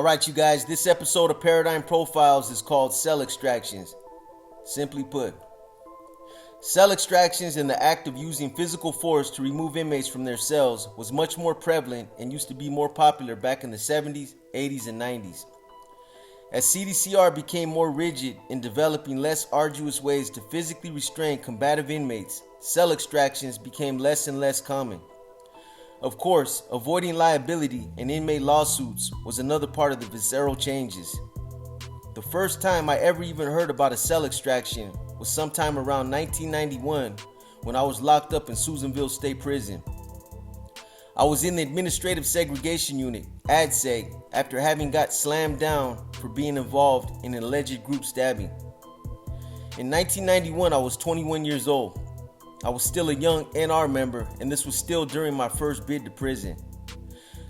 Alright you guys, this episode of Paradigm Profiles is called Cell Extractions. Simply put, cell extractions and the act of using physical force to remove inmates from their cells was much more prevalent and used to be more popular back in the 70s, 80s, and 90s. As CDCR became more rigid in developing less arduous ways to physically restrain combative inmates, cell extractions became less and less common. Of course, avoiding liability and inmate lawsuits was another part of the visceral changes. The first time I ever even heard about a cell extraction was sometime around 1991 when I was locked up in Susanville State Prison. I was in the Administrative Segregation Unit, ADSEG, after having got slammed down for being involved in an alleged group stabbing. In 1991, I was 21 years old. I was still a young NR member, and this was still during my first bid to prison.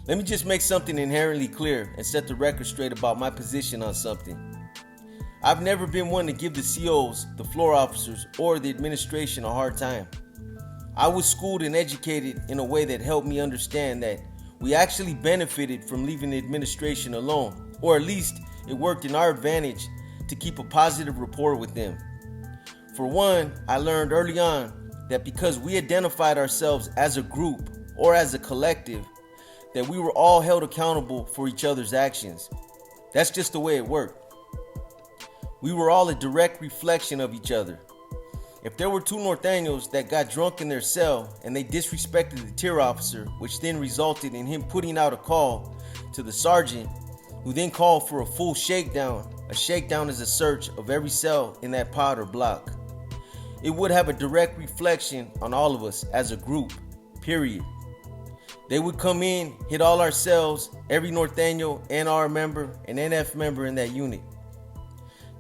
Let me just make something inherently clear and set the record straight about my position on something. I've never been one to give the COs, the floor officers, or the administration a hard time. I was schooled and educated in a way that helped me understand that we actually benefited from leaving the administration alone, or at least it worked in our advantage to keep a positive rapport with them. For one, I learned early on that because we identified ourselves as a group or as a collective, that we were all held accountable for each other's actions. That's just the way it worked. We were all a direct reflection of each other. If there were two Norteños that got drunk in their cell and they disrespected the tier officer, which then resulted in him putting out a call to the sergeant, who then called for a full shakedown. A shakedown is a search of every cell in that pod or block. It would have a direct reflection on all of us as a group, period. They would come in, hit all our cells, every Norteño, NR member, and NF member in that unit.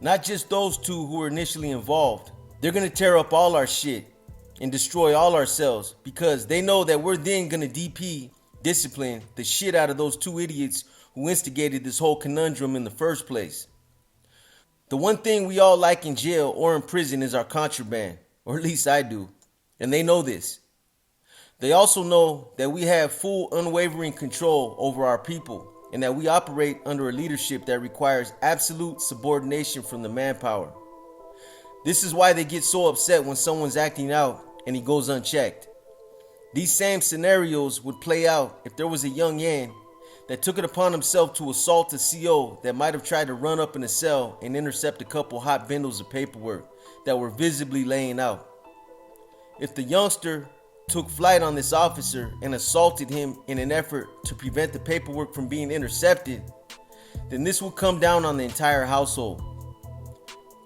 Not just those two who were initially involved. They're gonna tear up all our shit and destroy all our cells because they know that we're then gonna discipline the shit out of those two idiots who instigated this whole conundrum in the first place. The one thing we all like in jail or in prison is our contraband, or at least I do, and they know this. They also know that we have full unwavering control over our people and that we operate under a leadership that requires absolute subordination from the manpower. This is why they get so upset when someone's acting out and he goes unchecked. These same scenarios would play out if there was a young Yan that took it upon himself to assault a CO that might have tried to run up in a cell and intercept a couple hot bundles of paperwork that were visibly laying out. If the youngster took flight on this officer and assaulted him in an effort to prevent the paperwork from being intercepted, then this would come down on the entire household.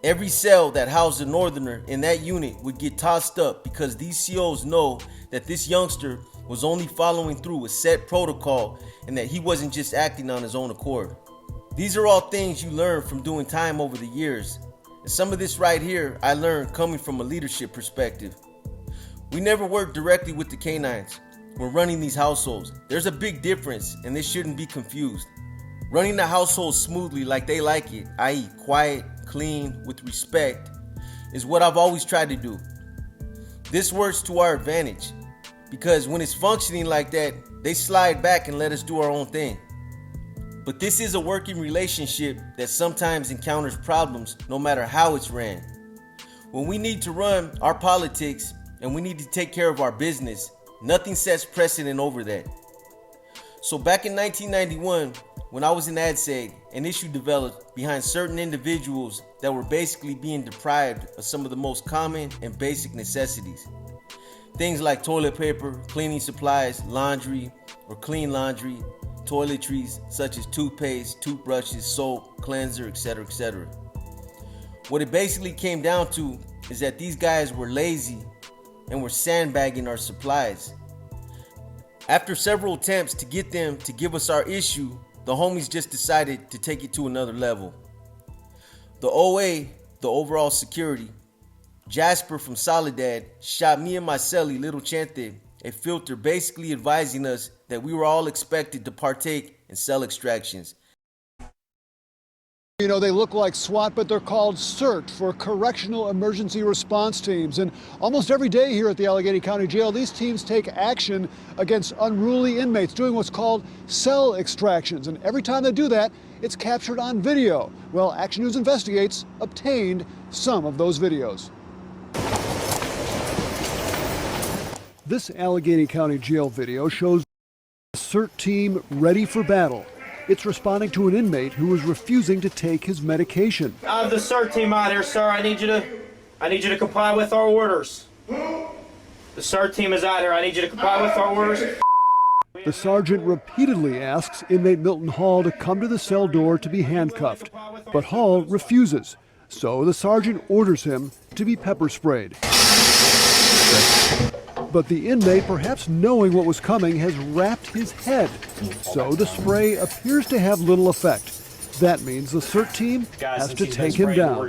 Every cell that housed a northerner in that unit would get tossed up because these COs know that this youngster was only following through a set protocol and that he wasn't just acting on his own accord. These are all things you learn from doing time over the years. And some of this right here I learned coming from a leadership perspective. We never worked directly with the canines when running these households. There's a big difference and this shouldn't be confused. Running the household smoothly like they like it, i.e. quiet, clean, with respect, is what I've always tried to do. This works to our advantage because when it's functioning like that, they slide back and let us do our own thing. But this is a working relationship that sometimes encounters problems no matter how it's ran. When we need to run our politics and we need to take care of our business, nothing sets precedent over that. So back in 1991, when I was in ADSEG, an issue developed behind certain individuals that were basically being deprived of some of the most common and basic necessities. Things like toilet paper, cleaning supplies, laundry or clean laundry, toiletries such as toothpaste, toothbrushes, soap, cleanser, etc., etc. What it basically came down to is that these guys were lazy and were sandbagging our supplies. After several attempts to get them to give us our issue, the homies just decided to take it to another level. The OA, the overall security, Jasper from Soledad, shot me and my cellie, Little Chente, a filter basically advising us that we were all expected to partake in cell extractions. You know, they look like SWAT, but they're called CERT, for Correctional Emergency Response Teams. And almost every day here at the Allegheny County Jail, these teams take action against unruly inmates, doing what's called cell extractions. And every time they do that, it's captured on video. Well, Action News Investigates obtained some of those videos. This Allegheny County Jail video shows a CERT team ready for battle. It's responding to an inmate who is refusing to take his medication. I have the CERT team out here, sir. I need you to comply with our orders. The CERT team is out here. I need you to comply with our orders. The sergeant repeatedly asks inmate Milton Hall to come to the cell door to be handcuffed, but Hall refuses. So the sergeant orders him to be pepper sprayed. But the inmate, perhaps knowing what was coming, has wrapped his head. So the spray appears to have little effect. That means the CERT team has to take him down.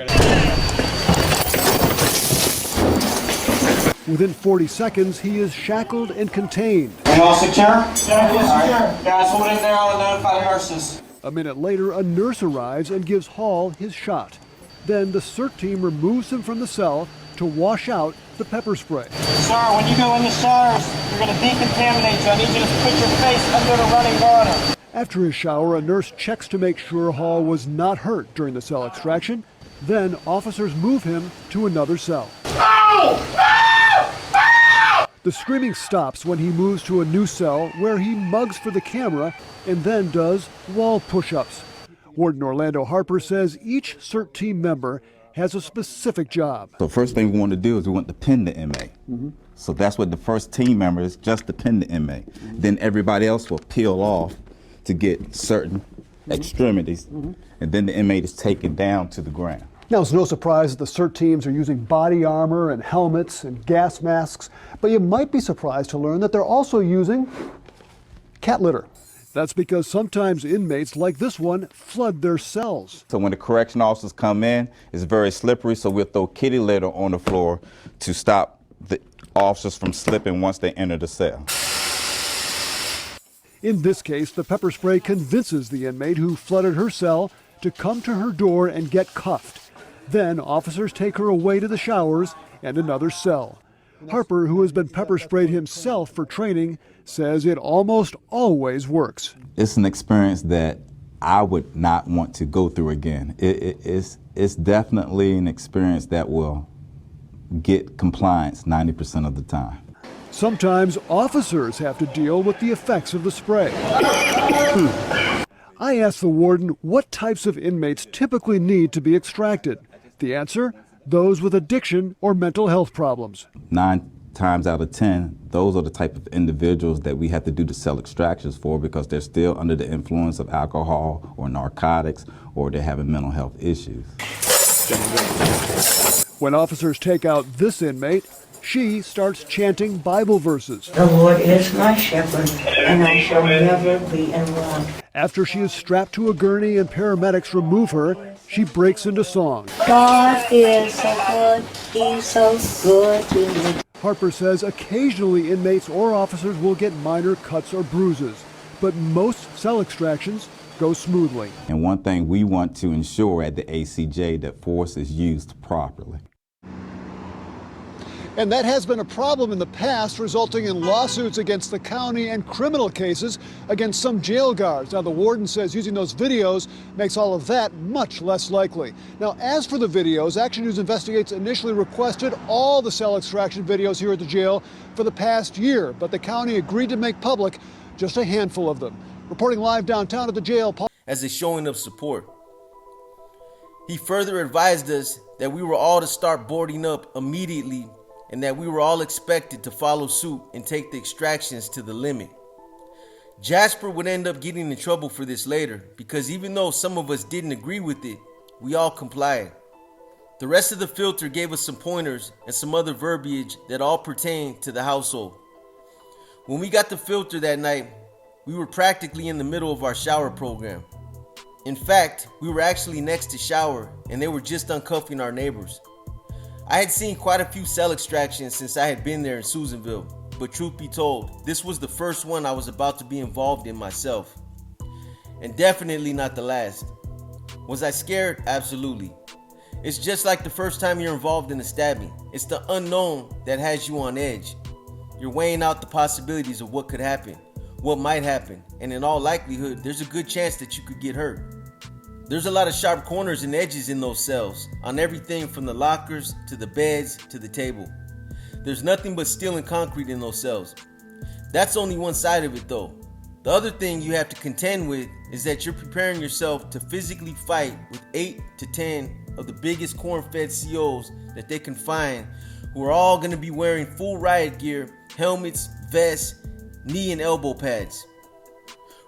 Within 40 seconds, he is shackled and contained. Are you all secure? Yeah, secure. Guys, hold in there. I'll notify the nurses. A minute later, a nurse arrives and gives Hall his shot. Then the CERT team removes him from the cell to wash out the pepper spray. Sir, when you go in the showers, you're going to decontaminate you. I need you to put your face under the running water. After his shower, a nurse checks to make sure Hall was not hurt during the cell extraction. Then officers move him to another cell. The screaming stops when he moves to a new cell where he mugs for the camera and then does wall push-ups. Warden Orlando Harper says each CERT team member has a specific job. So first thing we want to do is we want to pin the inmate. So that's what the first team member is, just to pin the inmate. Then everybody else will peel off to get certain extremities, and then the inmate is taken down to the ground. Now, it's no surprise that the CERT teams are using body armor and helmets and gas masks, but you might be surprised to learn that they're also using cat litter. That's because sometimes inmates like this one flood their cells. So when the correction officers come in, it's very slippery, so we'll throw kitty litter on the floor to stop the officers from slipping once they enter the cell. In this case, the pepper spray convinces the inmate who flooded her cell to come to her door and get cuffed. Then officers take her away to the showers and another cell. Harper, who has been pepper sprayed himself for training, says it almost always works. It's an experience that I would not want to go through again. It's definitely an experience that will get compliance 90% of the time. Sometimes officers have to deal with the effects of the spray. I asked the warden what types of inmates typically need to be extracted. The answer? Those with addiction or mental health problems. 9 times out of 10, those are the type of individuals that we have to do the cell extractions for because they're still under the influence of alcohol or narcotics, or they're having mental health issues. When officers take out this inmate, she starts chanting Bible verses. The Lord is my shepherd, and I shall never be in want. After she is strapped to a gurney and paramedics remove her, she breaks into song. God is so good, He's so good to me. Harper says occasionally inmates or officers will get minor cuts or bruises, but most cell extractions go smoothly. And one thing we want to ensure at the ACJ that force is used properly. And that has been a problem in the past, resulting in lawsuits against the county and criminal cases against some jail guards. Now, the warden says using those videos makes all of that much less likely. Now, as for the videos, Action News Investigates initially requested all the cell extraction videos here at the jail for the past year, but the county agreed to make public just a handful of them. Reporting live downtown at the jail, Paul. As a showing of support. He further advised us that we were all to start boarding up immediately and that we were all expected to follow suit and take the extractions to the limit. Jasper would end up getting in trouble for this later because even though some of us didn't agree with it, we all complied. The rest of the filter gave us some pointers and some other verbiage that all pertained to the household. When we got the filter that night, we were practically in the middle of our shower program. In fact, we were actually next to shower and they were just uncuffing our neighbors. I had seen quite a few cell extractions since I had been there in Susanville, but truth be told, this was the first one I was about to be involved in myself. And definitely not the last. Was I scared? Absolutely. It's just like the first time you're involved in a stabbing. It's the unknown that has you on edge. You're weighing out the possibilities of what could happen, what might happen, and in all likelihood, there's a good chance that you could get hurt. There's a lot of sharp corners and edges in those cells, on everything from the lockers to the beds to the table. There's nothing but steel and concrete in those cells. That's only one side of it though. The other thing you have to contend with is that you're preparing yourself to physically fight with 8 to 10 of the biggest corn-fed COs that they can find, who are all going to be wearing full riot gear, helmets, vests, knee and elbow pads.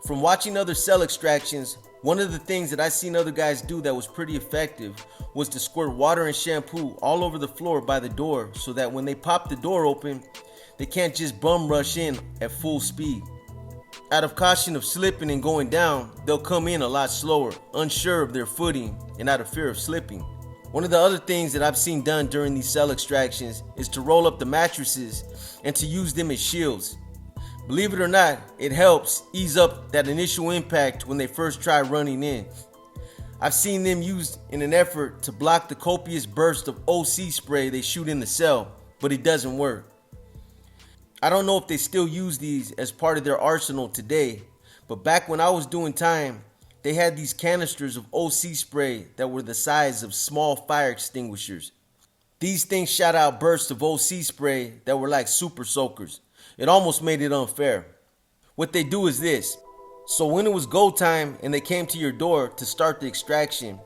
From watching other cell extractions, one of the things that I seen other guys do that was pretty effective was to squirt water and shampoo all over the floor by the door so that when they pop the door open, they can't just bum rush in at full speed. Out of caution of slipping and going down, they'll come in a lot slower, unsure of their footing and out of fear of slipping. One of the other things that I've seen done during these cell extractions is to roll up the mattresses and to use them as shields. Believe it or not, it helps ease up that initial impact when they first try running in. I've seen them used in an effort to block the copious burst of OC spray they shoot in the cell, but it doesn't work. I don't know if they still use these as part of their arsenal today, but back when I was doing time, they had these canisters of OC spray that were the size of small fire extinguishers. These things shot out bursts of OC spray that were like super soakers. It almost made it unfair. What they do is this. So when it was go time and they came to your door to start the extraction,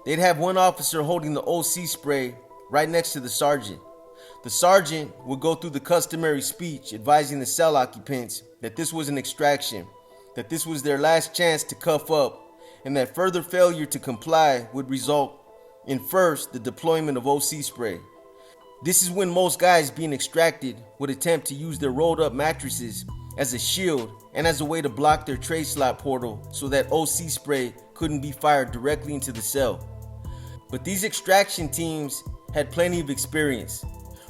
they'd have one officer holding the OC spray right next to the sergeant. The sergeant would go through the customary speech advising the cell occupants that this was an extraction, that this was their last chance to cuff up, and that further failure to comply would result in first the deployment of OC spray. This is when most guys being extracted would attempt to use their rolled up mattresses as a shield and as a way to block their tray slot portal so that OC spray couldn't be fired directly into the cell. But these extraction teams had plenty of experience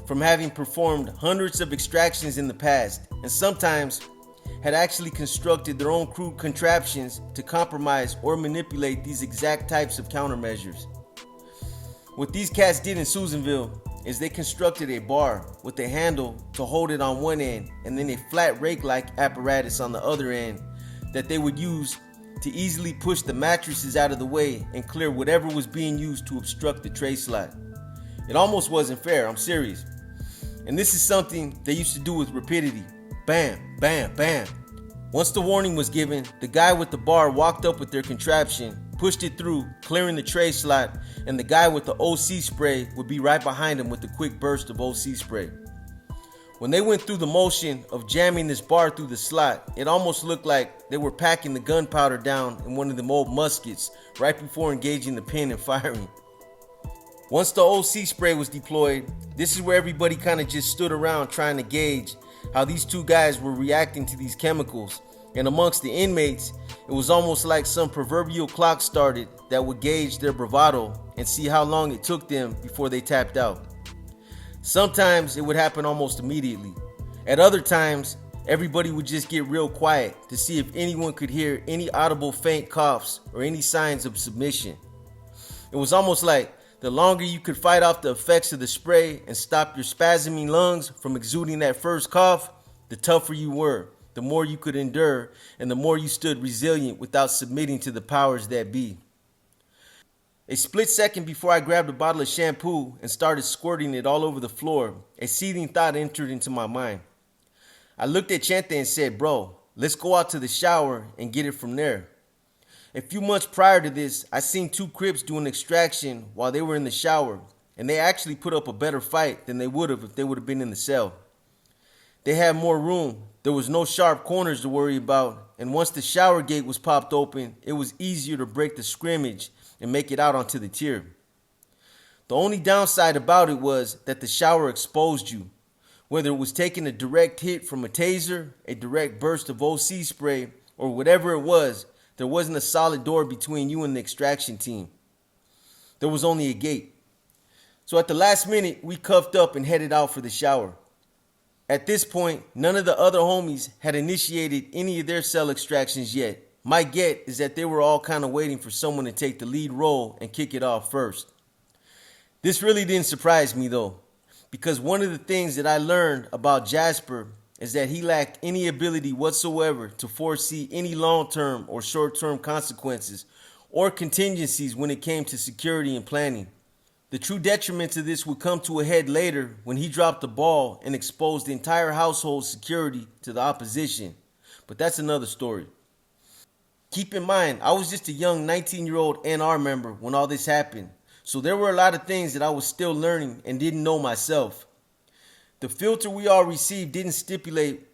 from having performed hundreds of extractions in the past, and sometimes had actually constructed their own crude contraptions to compromise or manipulate these exact types of countermeasures. What these cats did in Susanville is they constructed a bar with a handle to hold it on one end and then a flat rake-like apparatus on the other end that they would use to easily push the mattresses out of the way and clear whatever was being used to obstruct the tray slot. It almost wasn't fair, I'm serious. And this is something they used to do with rapidity. Bam, bam, bam. Once the warning was given, the guy with the bar walked up with their contraption, pushed it through, clearing the tray slot, and the guy with the OC spray would be right behind him with a quick burst of OC spray. When they went through the motion of jamming this bar through the slot, it almost looked like they were packing the gunpowder down in one of them old muskets right before engaging the pin and firing. Once the OC spray was deployed, this is where everybody kind of just stood around trying to gauge how these two guys were reacting to these chemicals. And amongst the inmates, it was almost like some proverbial clock started that would gauge their bravado and see how long it took them before they tapped out. Sometimes it would happen almost immediately. At other times, everybody would just get real quiet to see if anyone could hear any audible faint coughs or any signs of submission. It was almost like the longer you could fight off the effects of the spray and stop your spasming lungs from exuding that first cough, the tougher you were, the more you could endure, and the more you stood resilient without submitting to the powers that be. A split second before I grabbed a bottle of shampoo and started squirting it all over the floor, a seething thought entered into my mind. I looked at Chente and said, "Bro, let's go out to the shower and get it from there." A few months prior to this, I seen two Crips do an extraction while they were in the shower, and they actually put up a better fight than they would have if they would have been in the cell. They had more room, there was no sharp corners to worry about, and once the shower gate was popped open, it was easier to break the scrimmage and make it out onto the tier. The only downside about it was that the shower exposed you. Whether it was taking a direct hit from a taser, a direct burst of OC spray, or whatever it was, there wasn't a solid door between you and the extraction team. There was only a gate. So at the last minute, we cuffed up and headed out for the shower. At this point, none of the other homies had initiated any of their cell extractions yet, My get is that they were all kind of waiting for someone to take the lead role and kick it off first. This really didn't surprise me though, because one of the things that I learned about Jasper is that he lacked any ability whatsoever to foresee any long-term or short-term consequences or contingencies when it came to security and planning. The true detriment to this would come to a head later when he dropped the ball and exposed the entire household's security to the opposition. But that's another story. Keep in mind, I was just a young 19-year-old NR member when all this happened, so there were a lot of things that I was still learning and didn't know myself. The filter we all received didn't stipulate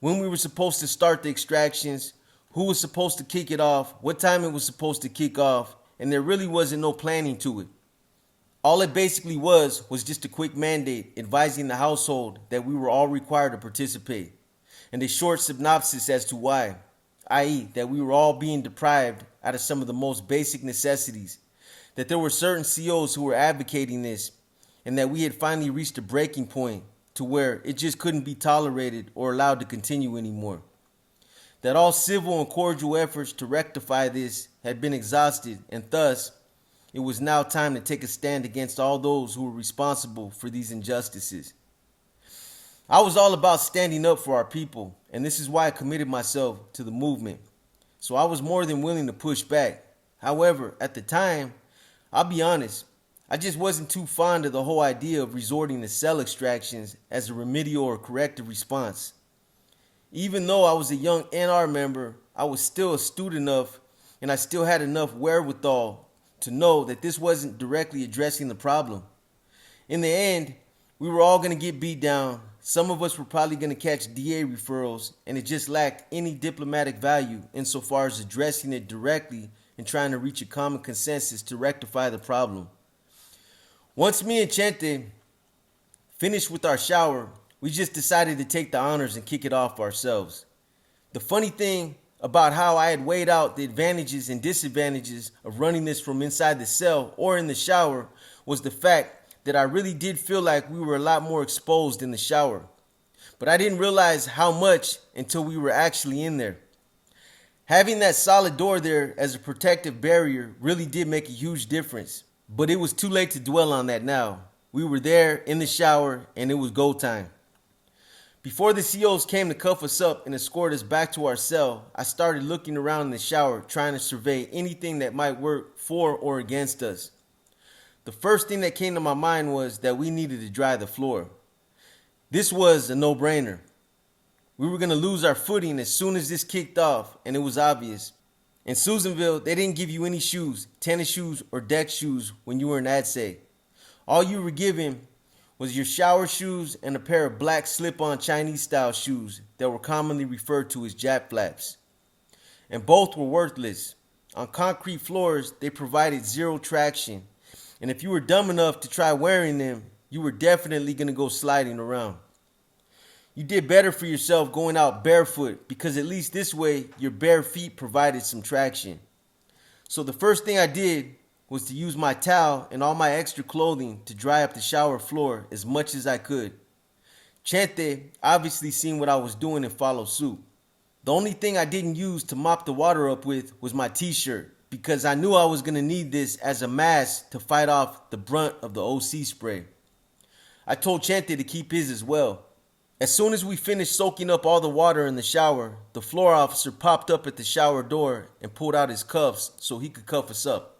when we were supposed to start the extractions, who was supposed to kick it off, what time it was supposed to kick off, and there really wasn't no planning to it. All it basically was just a quick mandate advising the household that we were all required to participate, and a short synopsis as to why, i.e. that we were all being deprived out of some of the most basic necessities, that there were certain COs who were advocating this, and that we had finally reached a breaking point to where it just couldn't be tolerated or allowed to continue anymore. That all civil and cordial efforts to rectify this had been exhausted, and thus, it was now time to take a stand against all those who were responsible for these injustices. I was all about standing up for our people, and this is why I committed myself to the movement. So I was more than willing to push back. However, at the time, I'll be honest, I just wasn't too fond of the whole idea of resorting to cell extractions as a remedial or corrective response. Even though I was a young NR member, I was still astute enough, and I still had enough wherewithal to know that this wasn't directly addressing the problem. In the end, we were all going to get beat down. Some of us were probably going to catch DA referrals, and it just lacked any diplomatic value insofar as addressing it directly and trying to reach a common consensus to rectify the problem. Once me and Chente finished with our shower, we just decided to take the honors and kick it off ourselves. The funny thing about how I had weighed out the advantages and disadvantages of running this from inside the cell or in the shower was the fact that I really did feel like we were a lot more exposed in the shower. But I didn't realize how much until we were actually in there. Having that solid door there as a protective barrier really did make a huge difference. But it was too late to dwell on that now. We were there in the shower and it was go time. Before the COs came to cuff us up and escort us back to our cell, I started looking around in the shower trying to survey anything that might work for or against us. The first thing that came to my mind was that we needed to dry the floor. This was a no-brainer. We were going to lose our footing as soon as this kicked off, and it was obvious. In Susanville, they didn't give you any shoes, tennis shoes, or deck shoes when you were in ADSE. All you were given was your shower shoes and a pair of black slip-on Chinese-style shoes that were commonly referred to as Jap flaps. And both were worthless. On concrete floors, they provided zero traction. And if you were dumb enough to try wearing them, you were definitely going to go sliding around. You did better for yourself going out barefoot because at least this way, your bare feet provided some traction. So the first thing I did was to use my towel and all my extra clothing to dry up the shower floor as much as I could. Chente obviously seen what I was doing and followed suit. The only thing I didn't use to mop the water up with was my t-shirt because I knew I was going to need this as a mask to fight off the brunt of the OC spray. I told Chente to keep his as well. As soon as we finished soaking up all the water in the shower, the floor officer popped up at the shower door and pulled out his cuffs so he could cuff us up.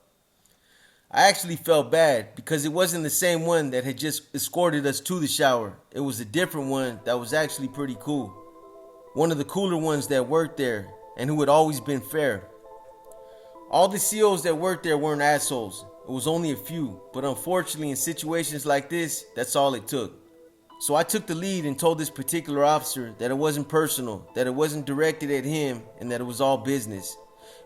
I actually felt bad because it wasn't the same one that had just escorted us to the shower. It was a different one that was actually pretty cool. One of the cooler ones that worked there and who had always been fair. All the COs that worked there weren't assholes. It was only a few, but unfortunately in situations like this, that's all it took. So I took the lead and told this particular officer that it wasn't personal, that it wasn't directed at him, and that it was all business.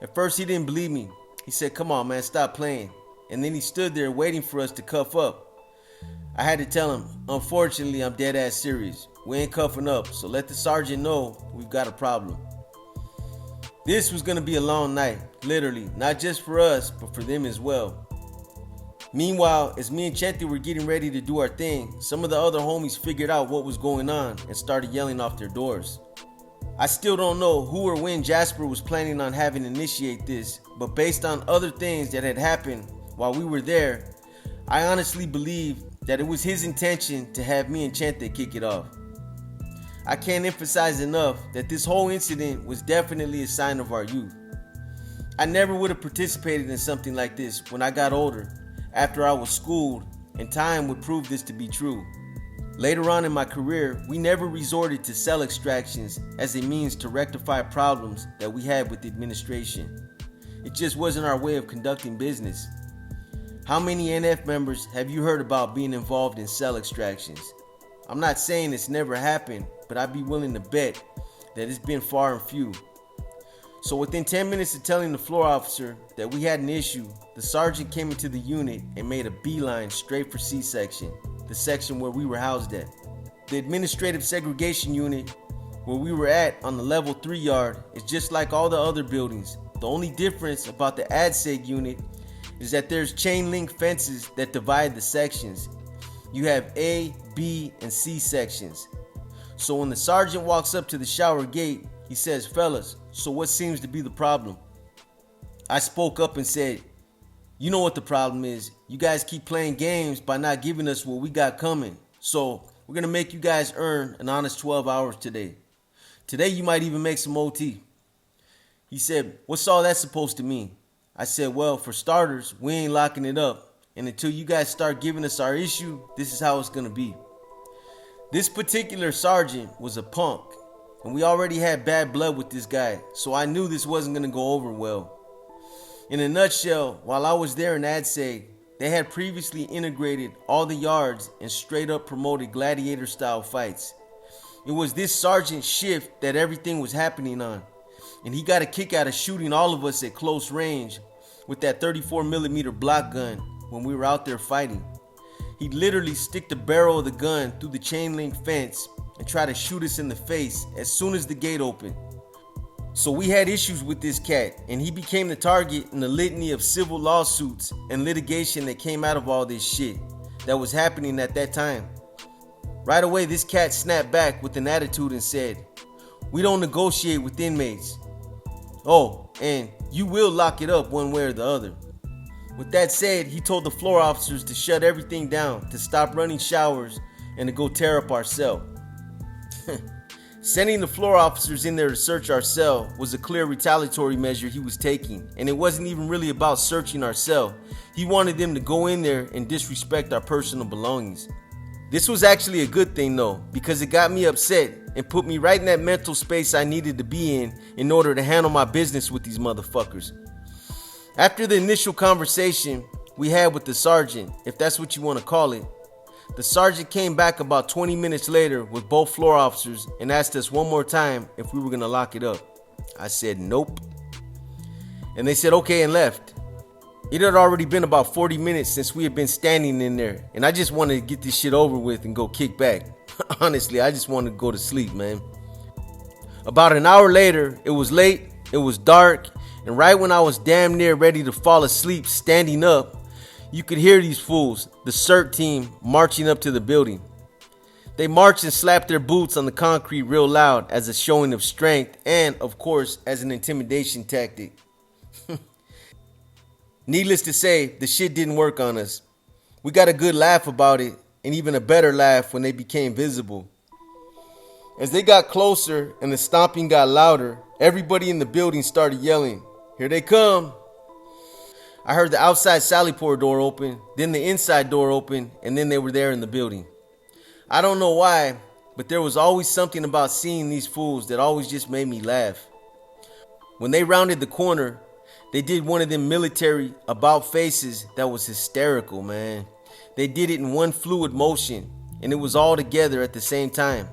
At first he didn't believe me. He said, "Come on man, stop playing." And then he stood there waiting for us to cuff up. I had to tell him, unfortunately, I'm dead ass serious. We ain't cuffing up, so let the sergeant know we've got a problem. This was gonna be a long night, literally, not just for us, but for them as well. Meanwhile, as me and Chente were getting ready to do our thing, some of the other homies figured out what was going on and started yelling off their doors. I still don't know who or when Jasper was planning on having initiate this, but based on other things that had happened while we were there, I honestly believe that it was his intention to have me and Chente kick it off. I can't emphasize enough that this whole incident was definitely a sign of our youth. I never would have participated in something like this when I got older, after I was schooled, and time would prove this to be true. Later on in my career, we never resorted to cell extractions as a means to rectify problems that we had with the administration. It just wasn't our way of conducting business. How many NF members have you heard about being involved in cell extractions? I'm not saying it's never happened, but I'd be willing to bet that it's been far and few. So within 10 minutes of telling the floor officer that we had an issue, the sergeant came into the unit and made a beeline straight for C-section, the section where we were housed at. The administrative segregation unit where we were at on the level 3 yard is just like all the other buildings. The only difference about the ADSEG unit is that there's chain link fences that divide the sections. You have A, B, and C sections. So when the sergeant walks up to the shower gate, he says, "Fellas, so what seems to be the problem?" I spoke up and said, "You know what the problem is. You guys keep playing games by not giving us what we got coming. So we're going to make you guys earn an honest 12 hours today. Today you might even make some OT." He said, "What's all that supposed to mean?" I said, "Well, for starters, we ain't locking it up. And until you guys start giving us our issue, this is how it's going to be." This particular sergeant was a punk, and we already had bad blood with this guy, so I knew this wasn't going to go over well. In a nutshell, while I was there in ADSEG, they had previously integrated all the yards and straight up promoted gladiator style fights. It was this sergeant's shift that everything was happening on, and he got a kick out of shooting all of us at close range with that 34mm block gun when we were out there fighting. He'd literally stick the barrel of the gun through the chain link fence and try to shoot us in the face as soon as the gate opened. So we had issues with this cat, and he became the target in the litany of civil lawsuits and litigation that came out of all this shit that was happening at that time. Right away, this cat snapped back with an attitude and said, "We don't negotiate with inmates. Oh, and you will lock it up one way or the other." With that said, he told the floor officers to shut everything down, to stop running showers, and to go tear up our cell. Sending the floor officers in there to search our cell was a clear retaliatory measure he was taking, and it wasn't even really about searching our cell. He wanted them to go in there and disrespect our personal belongings. This was actually a good thing though, because it got me upset and put me right in that mental space I needed to be in order to handle my business with these motherfuckers. After the initial conversation we had with the sergeant, if that's what you want to call it, the sergeant came back about 20 minutes later with both floor officers and asked us one more time if we were going to lock it up. I said nope. And they said okay and left. It had already been about 40 minutes since we had been standing in there, and I just wanted to get this shit over with and go kick back. Honestly, I just wanted to go to sleep, man. About an hour later, it was late, it was dark, and right when I was damn near ready to fall asleep standing up, you could hear these fools, the CERT team, marching up to the building. They marched and slapped their boots on the concrete real loud as a showing of strength and, of course, as an intimidation tactic. Needless to say, the shit didn't work on us. We got a good laugh about it, and even a better laugh when they became visible. As they got closer and the stomping got louder, everybody in the building started yelling, "Here they come!" I heard the outside Sallyport door open, then the inside door open, and then they were there in the building. I don't know why, but there was always something about seeing these fools that always just made me laugh. When they rounded the corner, they did one of them military about faces that was hysterical, man. They did it in one fluid motion, and it was all together at the same time.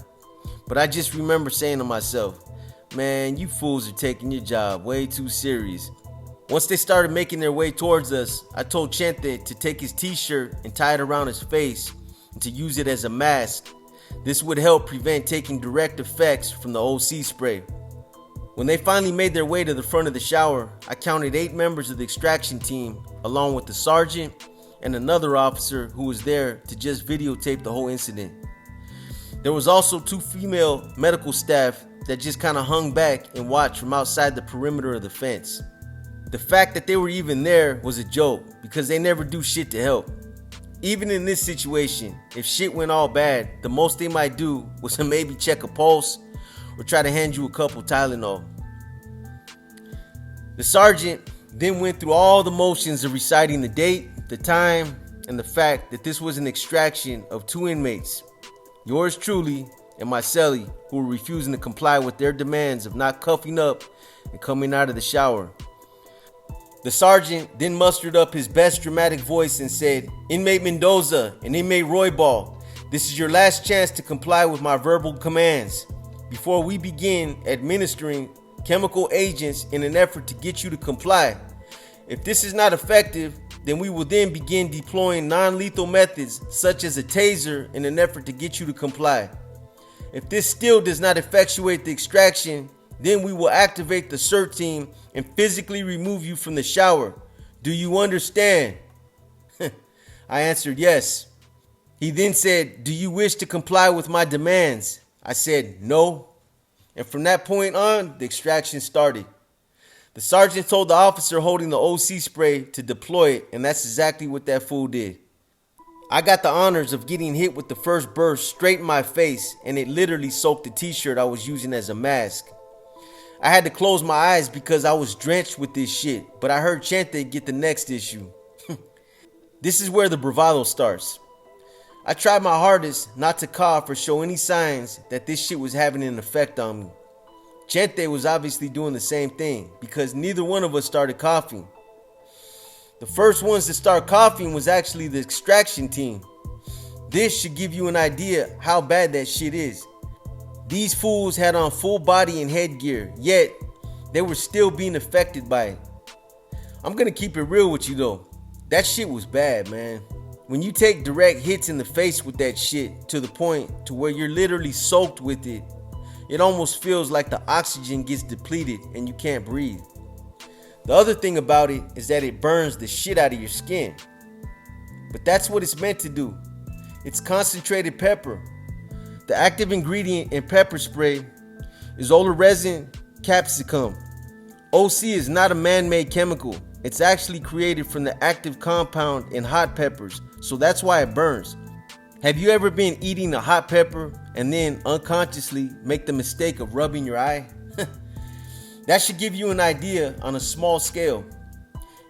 But I just remember saying to myself, man, you fools are taking your job way too serious. Once they started making their way towards us, I told Chente to take his t-shirt and tie it around his face and to use it as a mask. This would help prevent taking direct effects from the OC spray. When they finally made their way to the front of the shower, I counted 8 members of the extraction team, along with the sergeant and another officer who was there to just videotape the whole incident. There was also 2 female medical staff that just kind of hung back and watched from outside the perimeter of the fence. The fact that they were even there was a joke because they never do shit to help. Even in this situation, if shit went all bad, the most they might do was to maybe check a pulse or try to hand you a couple Tylenol. The sergeant then went through all the motions of reciting the date, the time, and the fact that this was an extraction of 2 inmates, yours truly and my cellie, who were refusing to comply with their demands of not cuffing up and coming out of the shower. The sergeant then mustered up his best dramatic voice and said, "Inmate Mendoza and Inmate Roybal, this is your last chance to comply with my verbal commands before we begin administering chemical agents in an effort to get you to comply. If this is not effective, then we will then begin deploying non-lethal methods such as a taser in an effort to get you to comply. If this still does not effectuate the extraction, then we will activate the CERT team and physically remove you from the shower. Do you understand?" I answered yes. He then said, "Do you wish to comply with my demands?" I said no. And from that point on, the extraction started. The sergeant told the officer holding the OC spray to deploy it, and that's exactly what that fool did. I got the honors of getting hit with the first burst straight in my face, and it literally soaked the t-shirt I was using as a mask. I had to close my eyes because I was drenched with this shit, but I heard Chente get the next issue. This is where the bravado starts. I tried my hardest not to cough or show any signs that this shit was having an effect on me. Chente was obviously doing the same thing because neither one of us started coughing. The first ones to start coughing was actually the extraction team. This should give you an idea how bad that shit is. These fools had on full body and headgear, yet they were still being affected by it. I'm gonna keep it real with you though. That shit was bad, man. When you take direct hits in the face with that shit to the point to where you're literally soaked with it, it almost feels like the oxygen gets depleted and you can't breathe. The other thing about it is that it burns the shit out of your skin. But that's what it's meant to do. It's concentrated pepper. The active ingredient in pepper spray is oleresin capsicum. OC is not a man-made chemical. It's actually created from the active compound in hot peppers, so that's why it burns. Have you ever been eating a hot pepper and then unconsciously make the mistake of rubbing your eye? That should give you an idea on a small scale.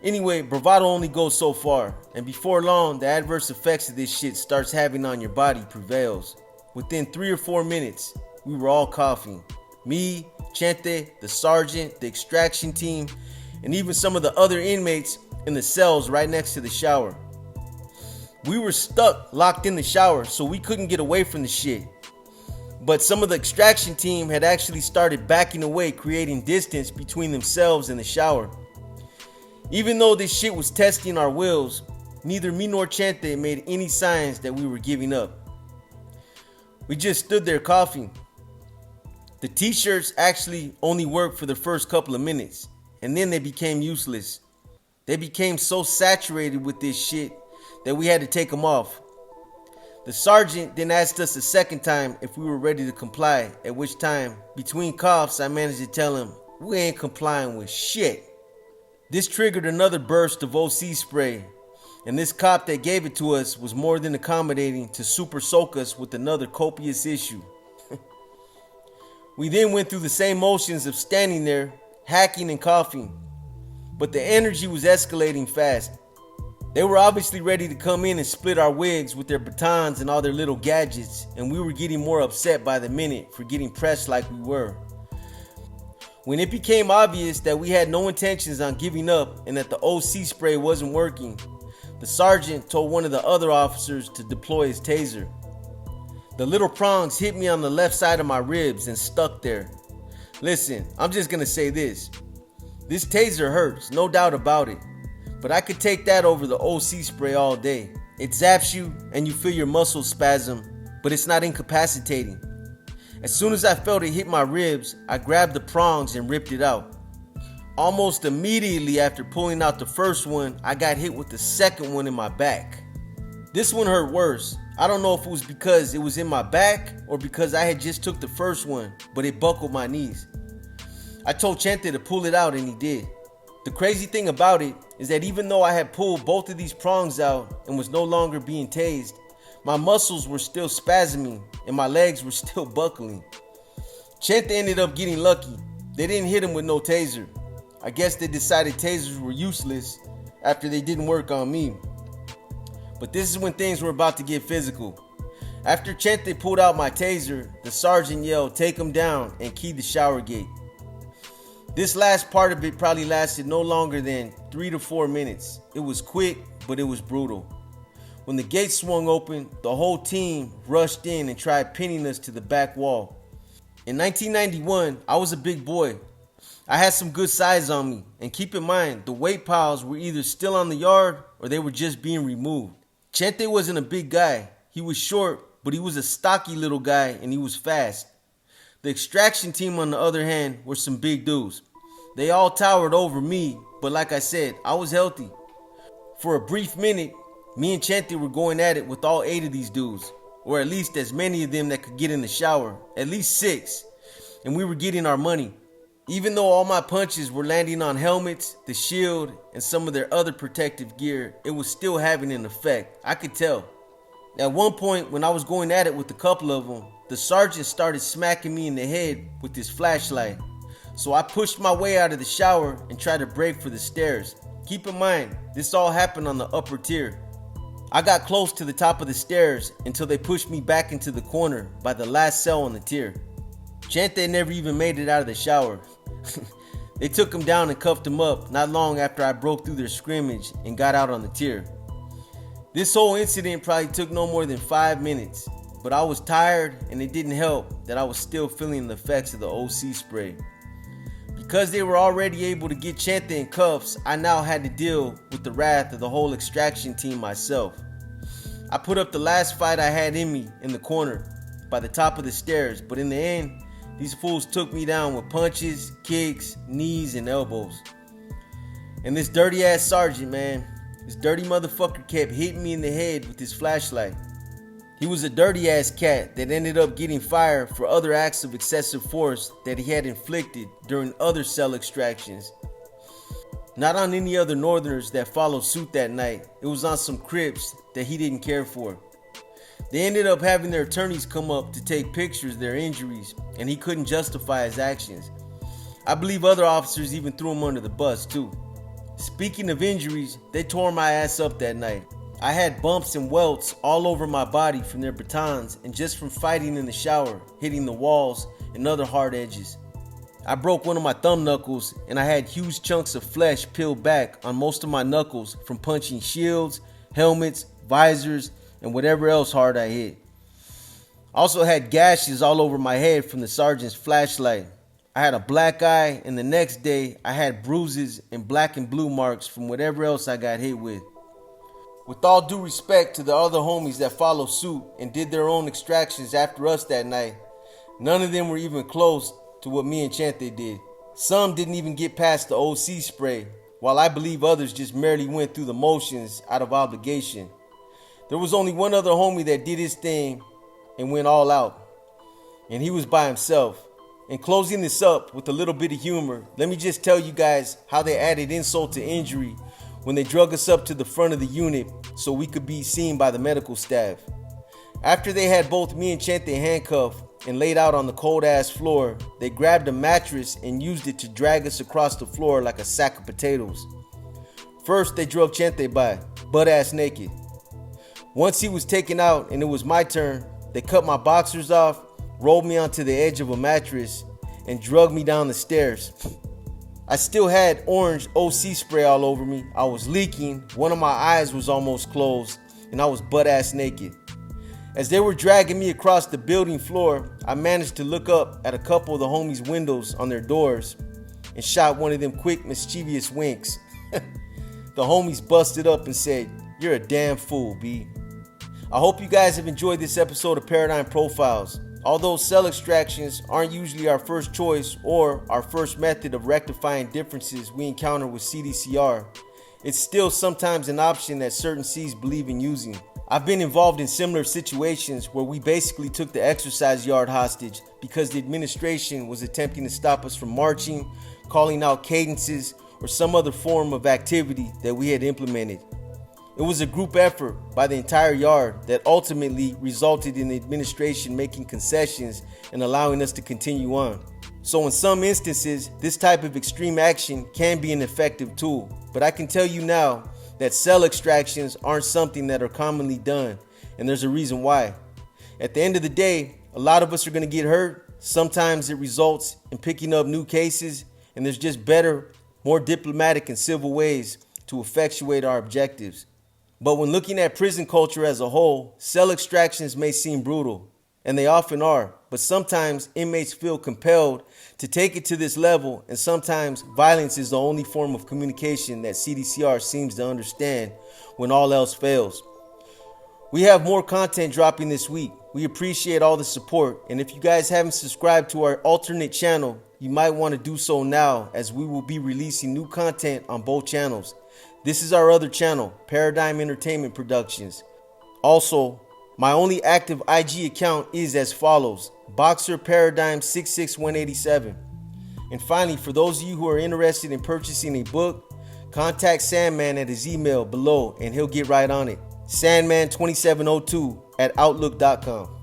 Anyway, bravado only goes so far, and before long, the adverse effects of this shit starts having on your body prevails. Within 3 or 4 minutes, we were all coughing. Me, Chente, the sergeant, the extraction team, and even some of the other inmates in the cells right next to the shower. We were stuck, locked in the shower, so we couldn't get away from the shit. But some of the extraction team had actually started backing away, creating distance between themselves and the shower. Even though this shit was testing our wills, neither me nor Chente made any signs that we were giving up. We just stood there coughing. The t-shirts actually only worked for the first couple of minutes, and then they became useless. They became so saturated with this shit that we had to take them off. The sergeant then asked us a second time if we were ready to comply, at which time, between coughs, I managed to tell him, "We ain't complying with shit." This triggered another burst of OC spray, and this cop that gave it to us was more than accommodating to super soak us with another copious issue. We then went through the same motions of standing there, hacking and coughing, but the energy was escalating fast. They were obviously ready to come in and split our wigs with their batons and all their little gadgets, and we were getting more upset by the minute for getting pressed like we were. When it became obvious that we had no intentions on giving up and that the OC spray wasn't working, the sergeant told one of the other officers to deploy his taser. The little prongs hit me on the left side of my ribs and stuck there. Listen, I'm just gonna say this. This taser hurts, no doubt about it. But I could take that over the OC spray all day. It zaps you and you feel your muscles spasm, but it's not incapacitating. As soon as I felt it hit my ribs, I grabbed the prongs and ripped it out. Almost immediately after pulling out the first one, I got hit with the second one in my back. This one hurt worse, I don't know if it was because it was in my back or because I had just took the first one, but it buckled my knees. I told Chente to pull it out and he did. The crazy thing about it is that even though I had pulled both of these prongs out and was no longer being tased, my muscles were still spasming and my legs were still buckling. Chente ended up getting lucky. They didn't hit him with no taser. I guess they decided tasers were useless after they didn't work on me. But this is when things were about to get physical. After Chente pulled out my taser, the sergeant yelled, "Take him down," and keyed the shower gate. This last part of it probably lasted no longer than 3 to 4 minutes. It was quick, but it was brutal. When the gate swung open, the whole team rushed in and tried pinning us to the back wall. In 1991, I was a big boy. I had some good size on me, and keep in mind, the weight piles were either still on the yard or they were just being removed. Chente wasn't a big guy. He was short, but he was a stocky little guy and he was fast. The extraction team, on the other hand, were some big dudes. They all towered over me, but like I said, I was healthy. For a brief minute, me and Chente were going at it with all 8 of these dudes, or at least as many of them that could get in the shower, at least 6, and we were getting our money. Even though all my punches were landing on helmets, the shield, and some of their other protective gear, it was still having an effect. I could tell. At one point, when I was going at it with a couple of them, the sergeant started smacking me in the head with his flashlight. So I pushed my way out of the shower and tried to break for the stairs. Keep in mind, this all happened on the upper tier. I got close to the top of the stairs until they pushed me back into the corner by the last cell on the tier. Chente never even made it out of the shower. They took him down and cuffed him up not long after I broke through their scrimmage and got out on the tier. This whole incident probably took no more than 5 minutes, but I was tired and it didn't help that I was still feeling the effects of the OC spray. Because they were already able to get Chente in cuffs, I now had to deal with the wrath of the whole extraction team myself. I put up the last fight I had in me in the corner by the top of the stairs, but in the end, these fools took me down with punches, kicks, knees, and elbows. And this dirty ass sergeant, man, this dirty motherfucker kept hitting me in the head with his flashlight. He was a dirty ass cat that ended up getting fired for other acts of excessive force that he had inflicted during other cell extractions. Not on any other Northerners that followed suit that night. It was on some Crips that he didn't care for. They ended up having their attorneys come up to take pictures of their injuries, and he couldn't justify his actions. I believe other officers even threw him under the bus too. Speaking of injuries, they tore my ass up that night. I had bumps and welts all over my body from their batons and just from fighting in the shower, hitting the walls and other hard edges. I broke one of my thumb knuckles and I had huge chunks of flesh peeled back on most of my knuckles from punching shields, helmets, visors, and whatever else hard I hit. I also had gashes all over my head from the sergeant's flashlight. I had a black eye, and the next day I had bruises and black and blue marks from whatever else I got hit with. With all due respect to the other homies that followed suit and did their own extractions after us that night, none of them were even close to what me and Chente did. Some didn't even get past the OC spray, while I believe others just merely went through the motions out of obligation. There was only one other homie that did his thing and went all out, and he was by himself. In closing this up with a little bit of humor, let me just tell you guys how they added insult to injury when they drug us up to the front of the unit so we could be seen by the medical staff. After they had both me and Chente handcuffed and laid out on the cold ass floor, they grabbed a mattress and used it to drag us across the floor like a sack of potatoes. First, they drug Chente by, butt ass naked. Once he was taken out and it was my turn, they cut my boxers off, rolled me onto the edge of a mattress, and drugged me down the stairs. I still had orange OC spray all over me. I was leaking, one of my eyes was almost closed, and I was butt ass naked. As they were dragging me across the building floor, I managed to look up at a couple of the homies' windows on their doors and shot one of them quick mischievous winks. The homies busted up and said, "You're a damn fool, B." I hope you guys have enjoyed this episode of Paradigm Profiles. Although cell extractions aren't usually our first choice or our first method of rectifying differences we encounter with CDCR, it's still sometimes an option that certain Cs believe in using. I've been involved in similar situations where we basically took the exercise yard hostage because the administration was attempting to stop us from marching, calling out cadences, or some other form of activity that we had implemented. It was a group effort by the entire yard that ultimately resulted in the administration making concessions and allowing us to continue on. So in some instances, this type of extreme action can be an effective tool, but I can tell you now that cell extractions aren't something that are commonly done, and there's a reason why. At the end of the day, a lot of us are going to get hurt. Sometimes it results in picking up new cases, and there's just better, more diplomatic and civil ways to effectuate our objectives. But when looking at prison culture as a whole, cell extractions may seem brutal, and they often are, but sometimes inmates feel compelled to take it to this level, and sometimes violence is the only form of communication that CDCR seems to understand when all else fails. We have more content dropping this week. We appreciate all the support, and if you guys haven't subscribed to our alternate channel, you might want to do so now, as we will be releasing new content on both channels. This is our other channel, Paradigm Entertainment Productions. Also, my only active IG account is as follows: Boxer Paradigm 66187. And finally, for those of you who are interested in purchasing a book, contact Sandman at his email below and he'll get right on it. Sandman2702 at outlook.com.